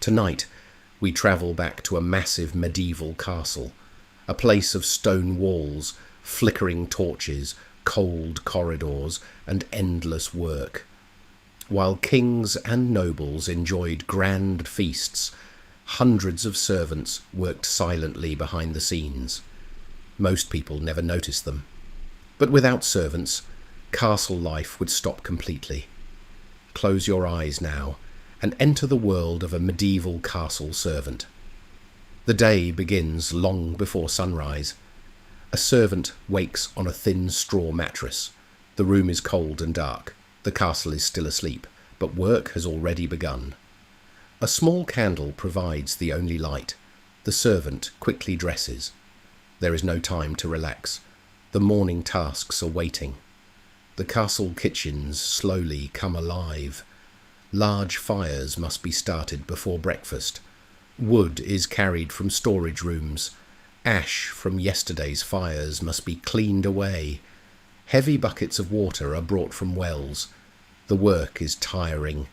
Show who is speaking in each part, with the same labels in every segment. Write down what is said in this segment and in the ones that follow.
Speaker 1: Tonight, we travel back to a massive medieval castle, a place of stone walls, flickering torches, cold corridors, and endless work. While kings and nobles enjoyed grand feasts, hundreds of servants worked silently behind the scenes. Most people never noticed them. But without servants, castle life would stop completely. Close your eyes now and enter the world of a medieval castle servant. The day begins long before sunrise. A servant wakes on a thin straw mattress. The room is cold and dark. The castle is still asleep, but work has already begun. A small candle provides the only light. The servant quickly dresses. There is no time to relax. The morning tasks are waiting. The castle kitchens slowly come alive. Large fires must be started before breakfast. Wood is carried from storage rooms. Ash from yesterday's fires must be cleaned away. Heavy buckets of water are brought from wells. The work is tiring.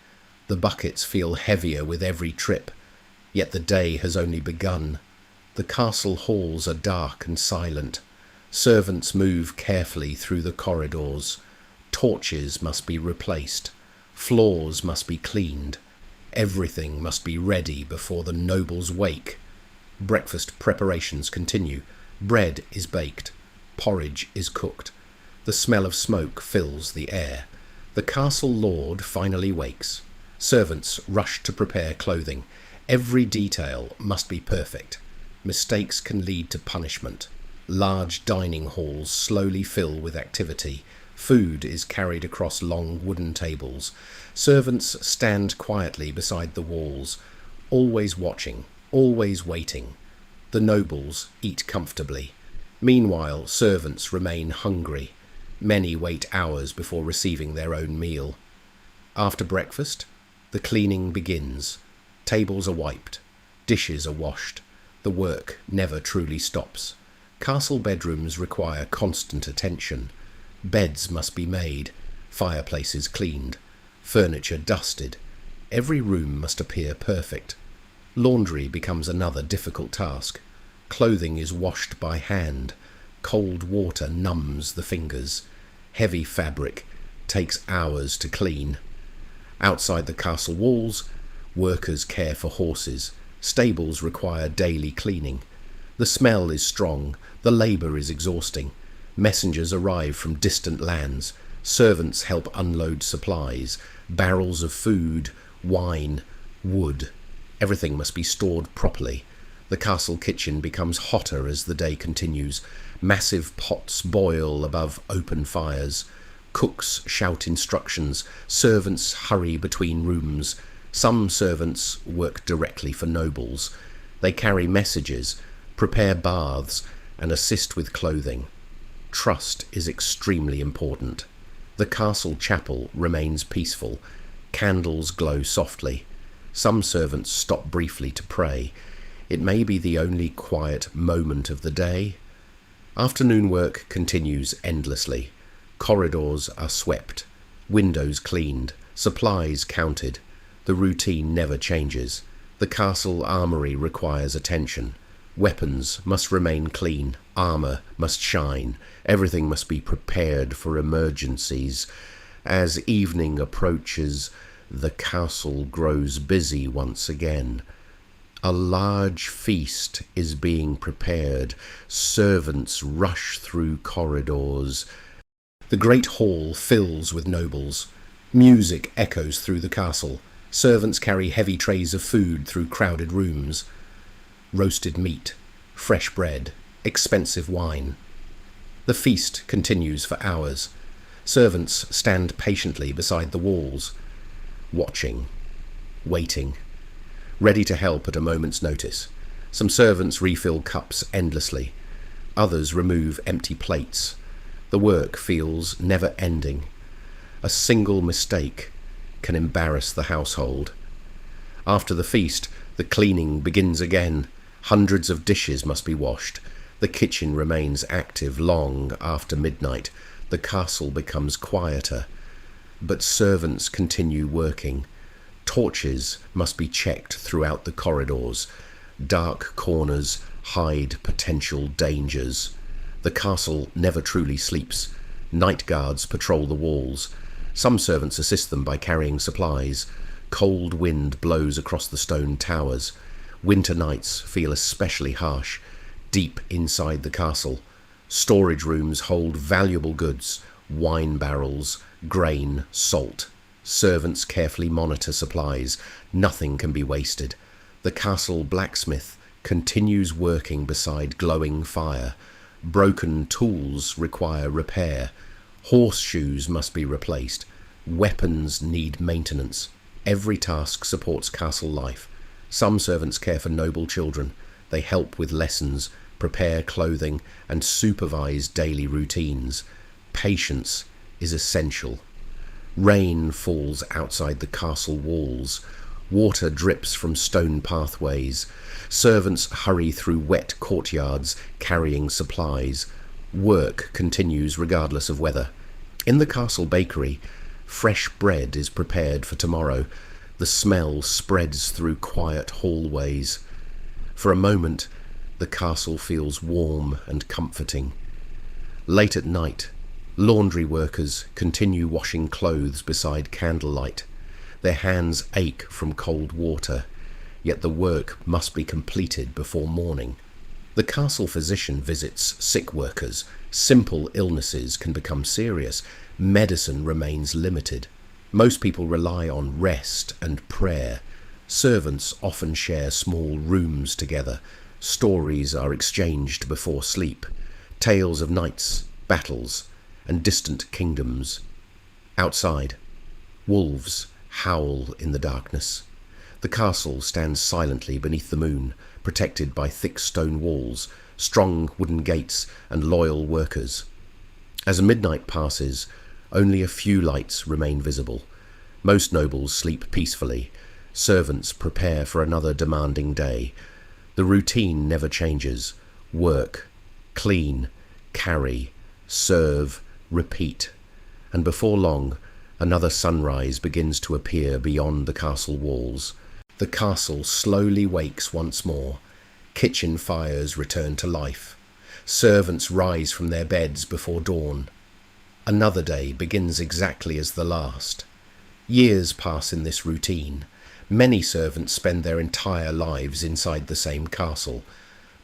Speaker 1: The buckets feel heavier with every trip. Yet the day has only begun. The castle halls are dark and silent. Servants move carefully through the corridors. Torches must be replaced. Floors must be cleaned. Everything must be ready before the nobles wake. Breakfast preparations continue. Bread is baked. Porridge is cooked. The smell of smoke fills the air. The castle lord finally wakes. Servants rush to prepare clothing. Every detail must be perfect. Mistakes can lead to punishment. Large dining halls slowly fill with activity. Food is carried across long wooden tables. Servants stand quietly beside the walls, always watching, always waiting. The nobles eat comfortably. Meanwhile, servants remain hungry. Many wait hours before receiving their own meal. After breakfast, the cleaning begins. Tables are wiped. Dishes are washed. The work never truly stops. Castle bedrooms require constant attention. Beds must be made, fireplaces cleaned, furniture dusted. Every room must appear perfect. Laundry becomes another difficult task. Clothing is washed by hand. Cold water numbs the fingers. Heavy fabric takes hours to clean. Outside the castle walls, workers care for horses. Stables require daily cleaning. The smell is strong. The labour is exhausting. Messengers arrive from distant lands. Servants help unload supplies. Barrels of food, wine, wood. Everything must be stored properly. The castle kitchen becomes hotter as the day continues. Massive pots boil above open fires. Cooks shout instructions. Servants hurry between rooms. Some servants work directly for nobles. They carry messages, prepare baths, and assist with clothing. Trust is extremely important. The castle chapel remains peaceful. Candles glow softly. Some servants stop briefly to pray. It may be the only quiet moment of the day. Afternoon work continues endlessly. Corridors are swept, windows cleaned, supplies counted. The routine never changes. The castle armoury requires attention. Weapons must remain clean, armour must shine, everything must be prepared for emergencies. As evening approaches, the castle grows busy once again. A large feast is being prepared. Servants rush through corridors. The great hall fills with nobles. Music echoes through the castle. Servants carry heavy trays of food through crowded rooms. Roasted meat, fresh bread, expensive wine. The feast continues for hours. Servants stand patiently beside the walls, watching, waiting, ready to help at a moment's notice. Some servants refill cups endlessly. Others remove empty plates. The work feels never-ending. A single mistake can embarrass the household. After the feast, the cleaning begins again. Hundreds of dishes must be washed. The kitchen remains active long after midnight. The castle becomes quieter, but servants continue working. Torches must be checked throughout the corridors. Dark corners hide potential dangers. The castle never truly sleeps. Night guards patrol the walls. Some servants assist them by carrying supplies. Cold wind blows across the stone towers. Winter nights feel especially harsh. Deep inside the castle, storage rooms hold valuable goods, wine barrels, grain, salt. Servants carefully monitor supplies. Nothing can be wasted. The castle blacksmith continues working beside glowing fire. Broken tools require repair. Horseshoes must be replaced. Weapons need maintenance. Every task supports castle life. Some servants care for noble children. They help with lessons, prepare clothing, and supervise daily routines. Patience is essential. Rain falls outside the castle walls. Water drips from stone pathways. Servants hurry through wet courtyards, carrying supplies. Work continues regardless of weather. In the castle bakery, fresh bread is prepared for tomorrow. The smell spreads through quiet hallways. For a moment, the castle feels warm and comforting. Late at night, laundry workers continue washing clothes beside candlelight. Their hands ache from cold water, yet the work must be completed before morning. The castle physician visits sick workers. Simple illnesses can become serious. Medicine remains limited. Most people rely on rest and prayer. Servants often share small rooms together. Stories are exchanged before sleep. Tales of knights, battles, and distant kingdoms. Outside, wolves howl in the darkness. The castle stands silently beneath the moon, protected by thick stone walls, strong wooden gates, and loyal workers. As midnight passes, only a few lights remain visible. Most nobles sleep peacefully. Servants prepare for another demanding day. The routine never changes. Work, clean, carry, serve, repeat. And before long, another sunrise begins to appear beyond the castle walls. The castle slowly wakes once more. Kitchen fires return to life. Servants rise from their beds before dawn. Another day begins exactly as the last. Years pass in this routine. Many servants spend their entire lives inside the same castle.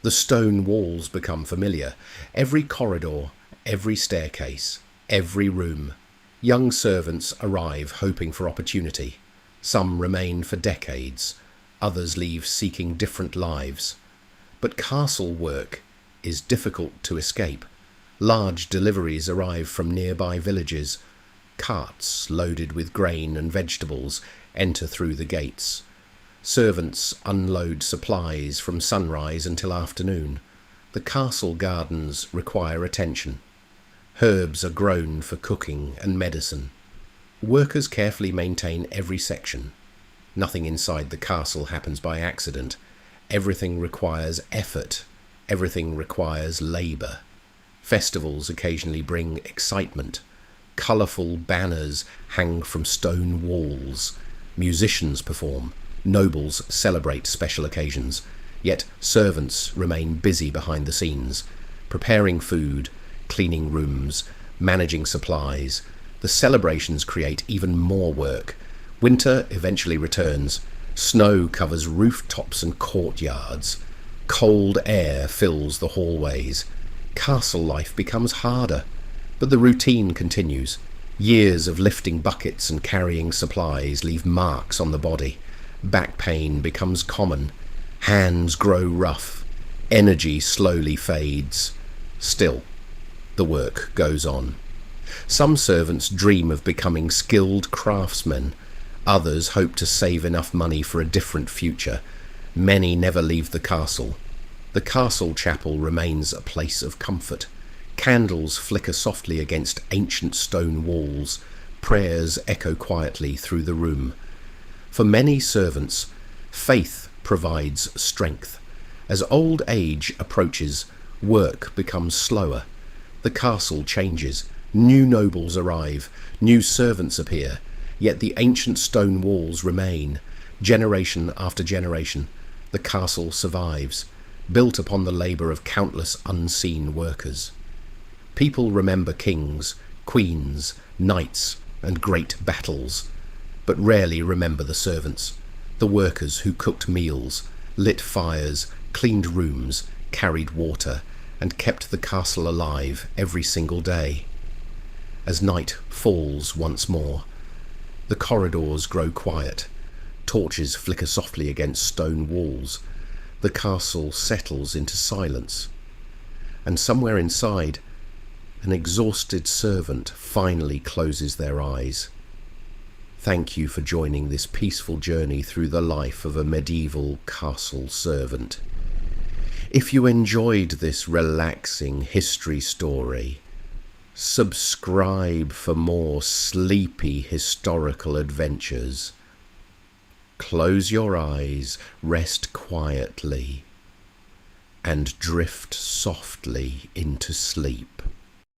Speaker 1: The stone walls become familiar. Every corridor, every staircase, every room. Young servants arrive hoping for opportunity. Some remain for decades. Others leave seeking different lives. But castle work is difficult to escape. Large deliveries arrive from nearby villages. Carts loaded with grain and vegetables enter through the gates. Servants unload supplies from sunrise until afternoon. The castle gardens require attention. Herbs are grown for cooking and medicine. Workers carefully maintain every section. Nothing inside the castle happens by accident. Everything requires effort. Everything requires labour. Festivals occasionally bring excitement. Colourful banners hang from stone walls. Musicians perform. Nobles celebrate special occasions. Yet servants remain busy behind the scenes, preparing food, cleaning rooms, managing supplies. The celebrations create even more work. Winter eventually returns. Snow covers rooftops and courtyards. Cold air fills the hallways. Castle life becomes harder, but the routine continues. Years of lifting buckets and carrying supplies leave marks on the body. Back pain becomes common. Hands grow rough. Energy slowly fades. Still, the work goes on. Some servants dream of becoming skilled craftsmen. Others hope to save enough money for a different future. Many never leave the castle. The castle chapel remains a place of comfort. Candles flicker softly against ancient stone walls. Prayers echo quietly through the room. For many servants, faith provides strength. As old age approaches, work becomes slower. The castle changes. New nobles arrive. New servants appear. Yet the ancient stone walls remain. Generation after generation, the castle survives, built upon the labour of countless unseen workers. People remember kings, queens, knights, and great battles, but rarely remember the servants, the workers who cooked meals, lit fires, cleaned rooms, carried water, and kept the castle alive every single day. As night falls once more, the corridors grow quiet, torches flicker softly against stone walls, the castle settles into silence, and somewhere inside, an exhausted servant finally closes their eyes. Thank you for joining this peaceful journey through the life of a medieval castle servant. If you enjoyed this relaxing history story, subscribe for more sleepy historical adventures. Close your eyes, rest quietly, and drift softly into sleep.